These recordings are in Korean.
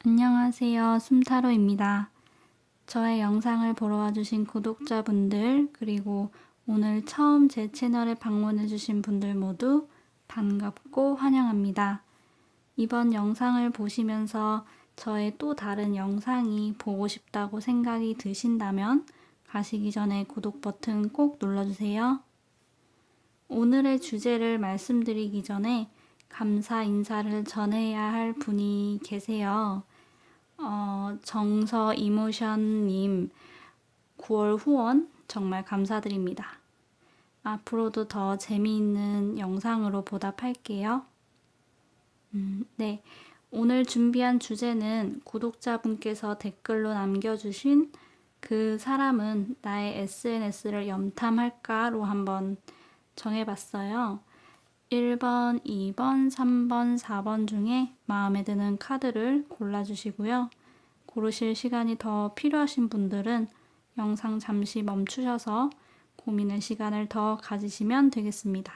안녕하세요. 숨타로입니다. 저의 영상을 보러 와주신 구독자분들, 그리고 오늘 처음 제 채널에 방문해주신 분들 모두 반갑고 환영합니다. 이번 영상을 보시면서 저의 또 다른 영상이 보고 싶다고 생각이 드신다면 가시기 전에 구독 버튼 꼭 눌러주세요. 오늘의 주제를 말씀드리기 전에 감사 인사를 전해야 할 분이 계세요. 정서 이모션님 9월 후원 정말 감사드립니다. 앞으로도 더 재미있는 영상으로 보답할게요. 네, 오늘 준비한 주제는 구독자분께서 댓글로 남겨주신 그 사람은 나의 SNS를 염탐할까로 한번 정해봤어요. 1번, 2번, 3번, 4번 중에 마음에 드는 카드를 골라주시고요. 고르실 시간이 더 필요하신 분들은 영상 잠시 멈추셔서 고민의 시간을 더 가지시면 되겠습니다.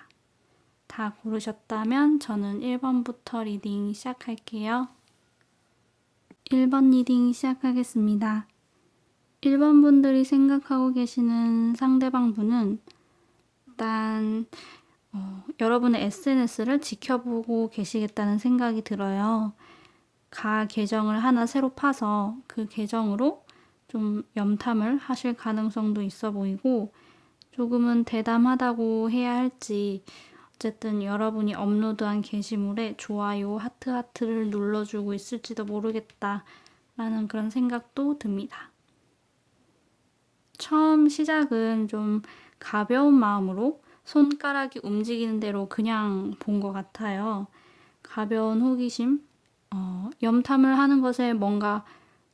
다 고르셨다면 저는 1번부터 리딩 시작할게요. 1번 리딩 시작하겠습니다. 1번 분들이 생각하고 계시는 상대방 분은 일단 여러분의 SNS를 지켜보고 계시겠다는 생각이 들어요. 계정을 하나 새로 파서 그 계정으로 좀 염탐을 하실 가능성도 있어 보이고, 조금은 대담하다고 해야 할지 어쨌든 여러분이 업로드한 게시물에 좋아요, 하트를 눌러주고 있을지도 모르겠다라는 그런 생각도 듭니다. 처음 시작은 좀 가벼운 마음으로 손가락이 움직이는 대로 그냥 본 것 같아요. 가벼운 호기심, 염탐을 하는 것에 뭔가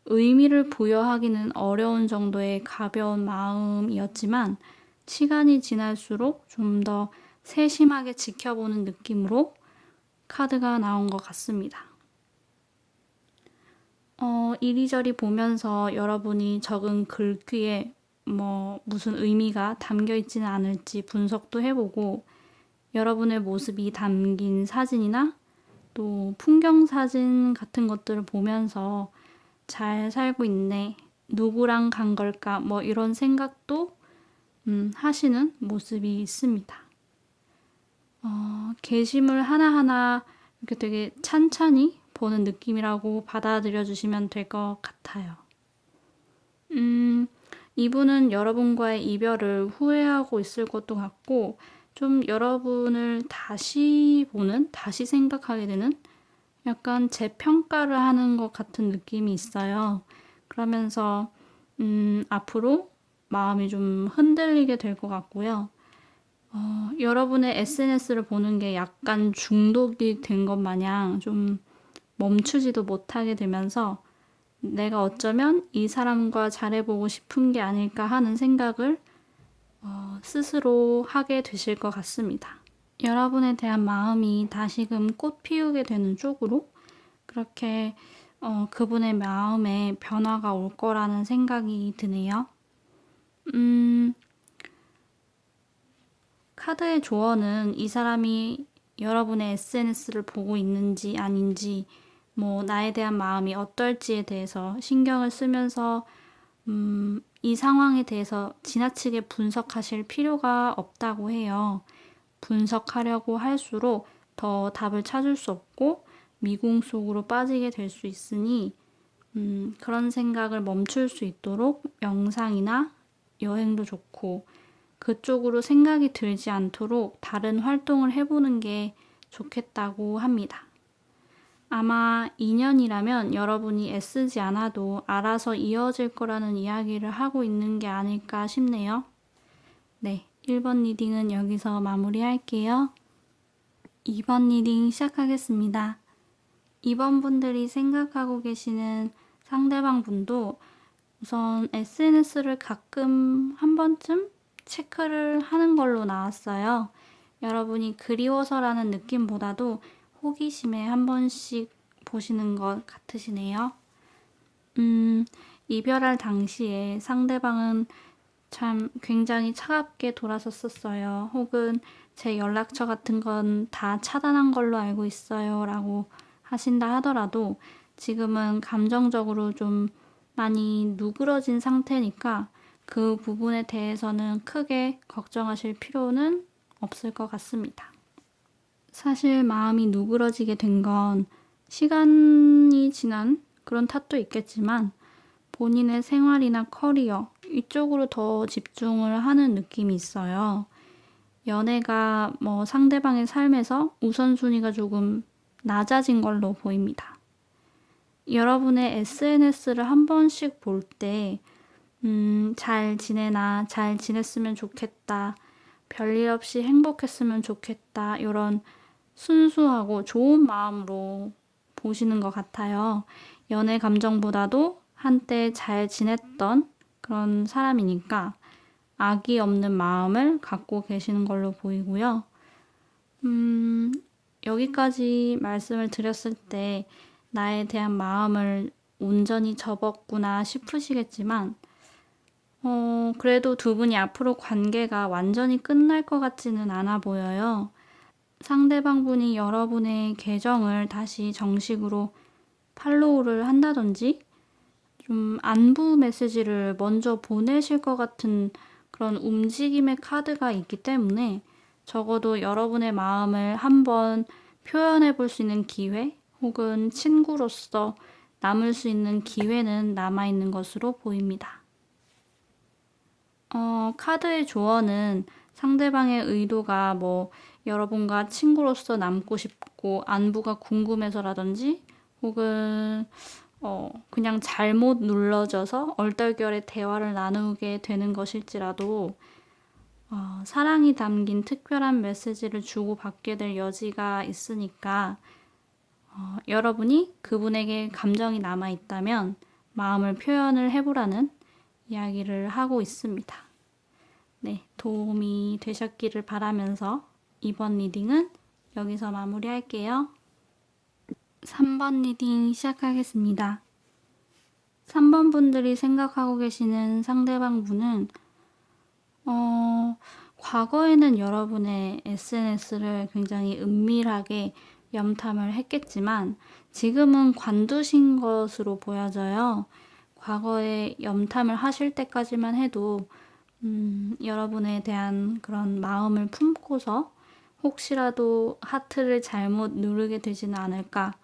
의미를 부여하기는 어려운 정도의 가벼운 마음이었지만 시간이 지날수록 좀 더 세심하게 지켜보는 느낌으로 카드가 나온 것 같습니다. 이리저리 보면서 여러분이 적은 글귀에 무슨 의미가 담겨 있지는 않을지 분석도 해보고, 여러분의 모습이 담긴 사진이나 또 풍경 사진 같은 것들을 보면서 잘 살고 있네, 누구랑 간 걸까, 이런 생각도 하시는 모습이 있습니다. 게시물 하나하나 이렇게 되게 찬찬히 보는 느낌이라고 받아들여 주시면 될 것 같아요. 이분은 여러분과의 이별을 후회하고 있을 것도 같고, 좀 여러분을 다시 생각하게 되는 약간 재평가를 하는 것 같은 느낌이 있어요. 그러면서 앞으로 마음이 좀 흔들리게 될 것 같고요. 여러분의 SNS를 보는 게 약간 중독이 된 것 마냥 좀 멈추지도 못하게 되면서 내가 어쩌면 이 사람과 잘해보고 싶은 게 아닐까 하는 생각을 스스로 하게 되실 것 같습니다. 여러분에 대한 마음이 다시금 꽃 피우게 되는 쪽으로 그렇게 그분의 마음에 변화가 올 거라는 생각이 드네요. 카드의 조언은 이 사람이 여러분의 SNS를 보고 있는지 아닌지, 나에 대한 마음이 어떨지에 대해서 신경을 쓰면서 이 상황에 대해서 지나치게 분석하실 필요가 없다고 해요. 분석하려고 할수록 더 답을 찾을 수 없고 미궁 속으로 빠지게 될 수 있으니 그런 생각을 멈출 수 있도록 명상이나 여행도 좋고, 그쪽으로 생각이 들지 않도록 다른 활동을 해보는 게 좋겠다고 합니다. 아마 인연이라면 여러분이 애쓰지 않아도 알아서 이어질 거라는 이야기를 하고 있는 게 아닐까 싶네요. 네, 1번 리딩은 여기서 마무리할게요. 2번 리딩 시작하겠습니다. 2번 분들이 생각하고 계시는 상대방 분도 우선 SNS를 가끔 한 번쯤 체크를 하는 걸로 나왔어요. 여러분이 그리워서라는 느낌보다도 호기심에 한 번씩 보시는 것 같으시네요. 이별할 당시에 상대방은 참 굉장히 차갑게 돌아섰었어요. 혹은 제 연락처 같은 건 다 차단한 걸로 알고 있어요 라고 하신다 하더라도 지금은 감정적으로 좀 많이 누그러진 상태니까 그 부분에 대해서는 크게 걱정하실 필요는 없을 것 같습니다. 사실 마음이 누그러지게 된 건 시간이 지난 그런 탓도 있겠지만 본인의 생활이나 커리어 이쪽으로 더 집중을 하는 느낌이 있어요. 연애가 상대방의 삶에서 우선순위가 조금 낮아진 걸로 보입니다. 여러분의 SNS를 한 번씩 볼 때, 잘 지내나, 잘 지냈으면 좋겠다, 별일 없이 행복했으면 좋겠다, 이런 순수하고 좋은 마음으로 보시는 것 같아요. 연애 감정보다도 한때 잘 지냈던 그런 사람이니까 악의 없는 마음을 갖고 계시는 걸로 보이고요. 여기까지 말씀을 드렸을 때 나에 대한 마음을 온전히 접었구나 싶으시겠지만, 그래도 두 분이 앞으로 관계가 완전히 끝날 것 같지는 않아 보여요. 상대방 분이 여러분의 계정을 다시 정식으로 팔로우를 한다든지, 좀 안부 메시지를 먼저 보내실 것 같은 그런 움직임의 카드가 있기 때문에 적어도 여러분의 마음을 한번 표현해 볼 수 있는 기회 혹은 친구로서 남을 수 있는 기회는 남아있는 것으로 보입니다. 카드의 조언은 상대방의 의도가 여러분과 친구로서 남고 싶고 안부가 궁금해서라든지 혹은 그냥 잘못 눌러져서 얼떨결에 대화를 나누게 되는 것일지라도 사랑이 담긴 특별한 메시지를 주고받게 될 여지가 있으니까 여러분이 그분에게 감정이 남아있다면 마음을 표현을 해보라는 이야기를 하고 있습니다. 네, 도움이 되셨기를 바라면서 이번 리딩은 여기서 마무리할게요. 3번 리딩 시작하겠습니다. 3번 분들이 생각하고 계시는 상대방 분은 과거에는 여러분의 SNS를 굉장히 은밀하게 염탐을 했겠지만 지금은 관두신 것으로 보여져요. 과거에 염탐을 하실 때까지만 해도 여러분에 대한 그런 마음을 품고서 혹시라도 하트를 잘못 누르게 되지는 않을까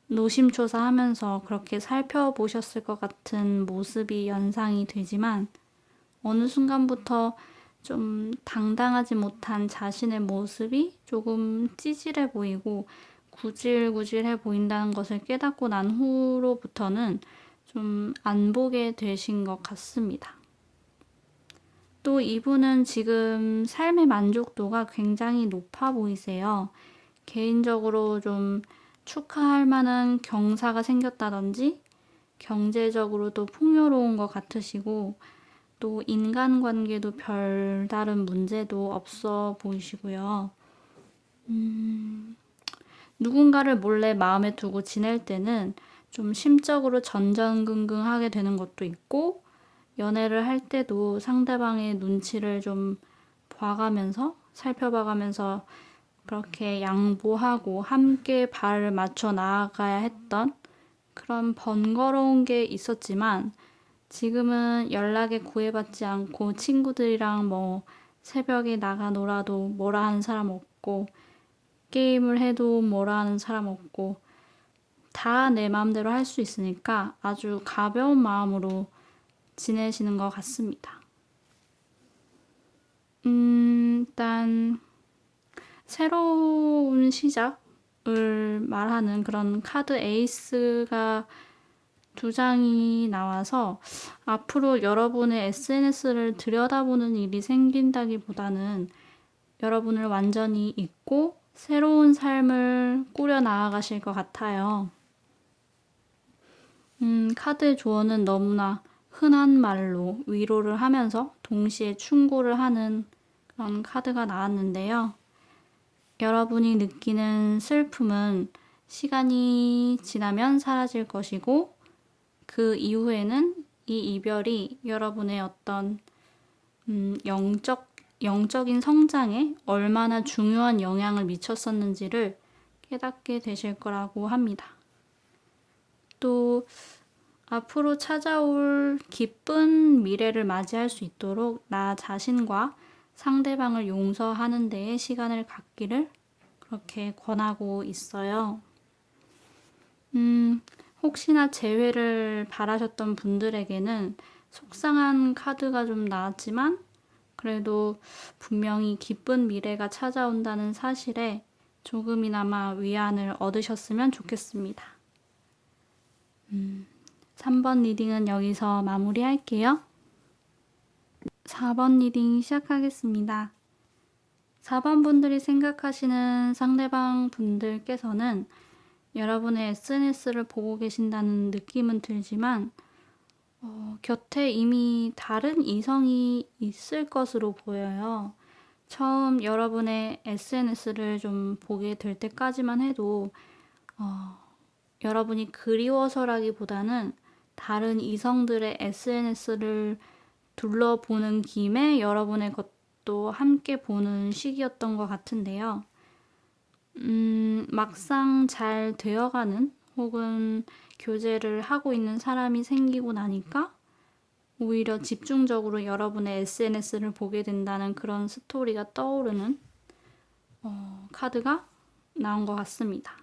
노심초사하면서 그렇게 살펴보셨을 것 같은 모습이 연상이 되지만 어느 순간부터 좀 당당하지 못한 자신의 모습이 조금 찌질해 보이고 구질구질해 보인다는 것을 깨닫고 난 후로부터는 좀 안 보게 되신 것 같습니다. 또 이분은 지금 삶의 만족도가 굉장히 높아 보이세요. 개인적으로 좀 축하할 만한 경사가 생겼다든지 경제적으로도 풍요로운 것 같으시고 또 인간관계도 별다른 문제도 없어 보이시고요. 누군가를 몰래 마음에 두고 지낼 때는 좀 심적으로 전전긍긍하게 되는 것도 있고 연애를 할 때도 상대방의 눈치를 좀 봐가면서 살펴봐가면서 그렇게 양보하고 함께 발을 맞춰 나아가야 했던 그런 번거로운 게 있었지만 지금은 연락에 구애받지 않고 친구들이랑 새벽에 나가 놀아도 뭐라 하는 사람 없고 게임을 해도 뭐라 하는 사람 없고 다 내 마음대로 할 수 있으니까 아주 가벼운 마음으로 지내시는 것 같습니다. 일단 새로운 시작을 말하는 그런 카드 에이스가 2장이 나와서 앞으로 여러분의 SNS를 들여다보는 일이 생긴다기보다는 여러분을 완전히 잊고 새로운 삶을 꾸려 나아가실 것 같아요. 카드의 조언은 너무나 흔한 말로 위로를 하면서 동시에 충고를 하는 그런 카드가 나왔는데요. 여러분이 느끼는 슬픔은 시간이 지나면 사라질 것이고 그 이후에는 이 이별이 여러분의 어떤 영적인 성장에 얼마나 중요한 영향을 미쳤었는지를 깨닫게 되실 거라고 합니다. 또 앞으로 찾아올 기쁜 미래를 맞이할 수 있도록 나 자신과 상대방을 용서하는 데에 시간을 갖기를 그렇게 권하고 있어요. 혹시나 재회를 바라셨던 분들에게는 속상한 카드가 좀 나왔지만 그래도 분명히 기쁜 미래가 찾아온다는 사실에 조금이나마 위안을 얻으셨으면 좋겠습니다. 3번 리딩은 여기서 마무리할게요. 4번 리딩 시작하겠습니다. 4번 분들이 생각하시는 상대방 분들께서는 여러분의 SNS를 보고 계신다는 느낌은 들지만 곁에 이미 다른 이성이 있을 것으로 보여요. 처음 여러분의 SNS를 좀 보게 될 때까지만 해도 여러분이 그리워서라기보다는 다른 이성들의 SNS를 둘러보는 김에 여러분의 것도 함께 보는 시기였던 것 같은데요. 막상 잘 되어가는 혹은 교제를 하고 있는 사람이 생기고 나니까 오히려 집중적으로 여러분의 SNS를 보게 된다는 그런 스토리가 떠오르는 카드가 나온 것 같습니다.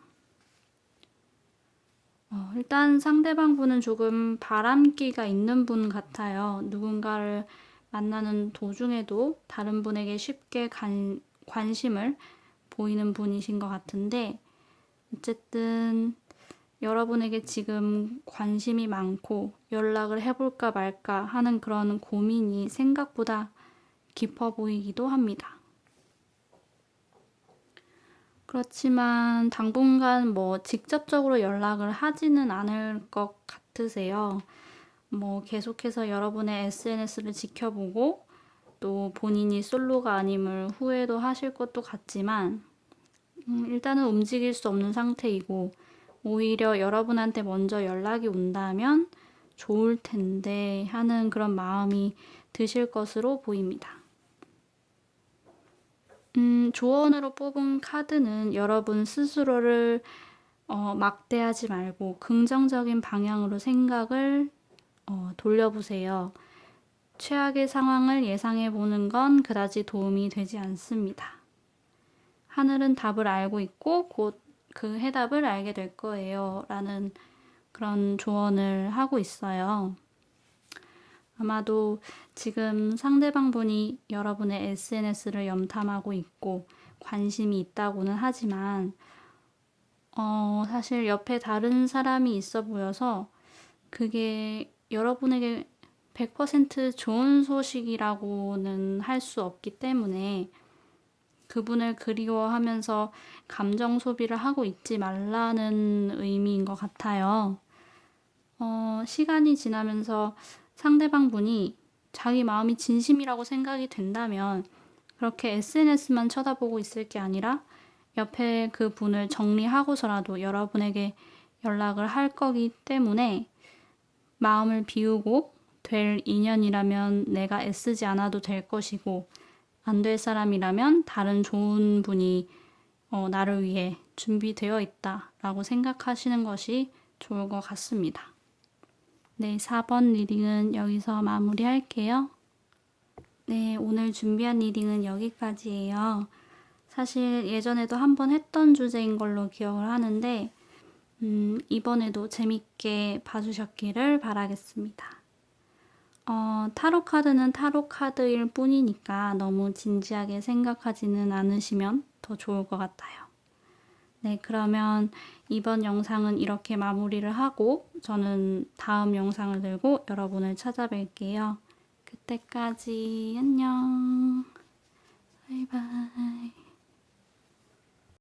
일단 상대방 분은 조금 바람기가 있는 분 같아요. 누군가를 만나는 도중에도 다른 분에게 쉽게 관심을 보이는 분이신 것 같은데 어쨌든 여러분에게 지금 관심이 많고 연락을 해볼까 말까 하는 그런 고민이 생각보다 깊어 보이기도 합니다. 그렇지만 당분간 뭐 직접적으로 연락을 하지는 않을 것 같으세요. 뭐 계속해서 여러분의 SNS를 지켜보고 또 본인이 솔로가 아님을 후회도 하실 것도 같지만 일단은 움직일 수 없는 상태이고 오히려 여러분한테 먼저 연락이 온다면 좋을 텐데 하는 그런 마음이 드실 것으로 보입니다. 조언으로 뽑은 카드는 여러분 스스로를 막대하지 말고 긍정적인 방향으로 생각을 돌려보세요. 최악의 상황을 예상해보는 건 그다지 도움이 되지 않습니다. 하늘은 답을 알고 있고 곧 그 해답을 알게 될 거예요. 라는 그런 조언을 하고 있어요. 아마도 지금 상대방 분이 여러분의 SNS를 염탐하고 있고 관심이 있다고는 하지만 사실 옆에 다른 사람이 있어 보여서 그게 여러분에게 100% 좋은 소식이라고는 할 수 없기 때문에 그분을 그리워하면서 감정 소비를 하고 있지 말라는 의미인 것 같아요. 시간이 지나면서 상대방 분이 자기 마음이 진심이라고 생각이 된다면 그렇게 SNS만 쳐다보고 있을 게 아니라 옆에 그 분을 정리하고서라도 여러분에게 연락을 할 거기 때문에 마음을 비우고 될 인연이라면 내가 애쓰지 않아도 될 것이고 안 될 사람이라면 다른 좋은 분이 나를 위해 준비되어 있다라고 생각하시는 것이 좋을 것 같습니다. 네, 4번 리딩은 여기서 마무리할게요. 네, 오늘 준비한 리딩은 여기까지예요. 사실 예전에도 한번 했던 주제인 걸로 기억을 하는데 이번에도 재밌게 봐주셨기를 바라겠습니다. 타로 카드는 타로 카드일 뿐이니까 너무 진지하게 생각하지는 않으시면 더 좋을 것 같아요. 네, 그러면 이번 영상은 이렇게 마무리를 하고 저는 다음 영상을 들고 여러분을 찾아뵐게요. 그때까지 안녕. 바이바이.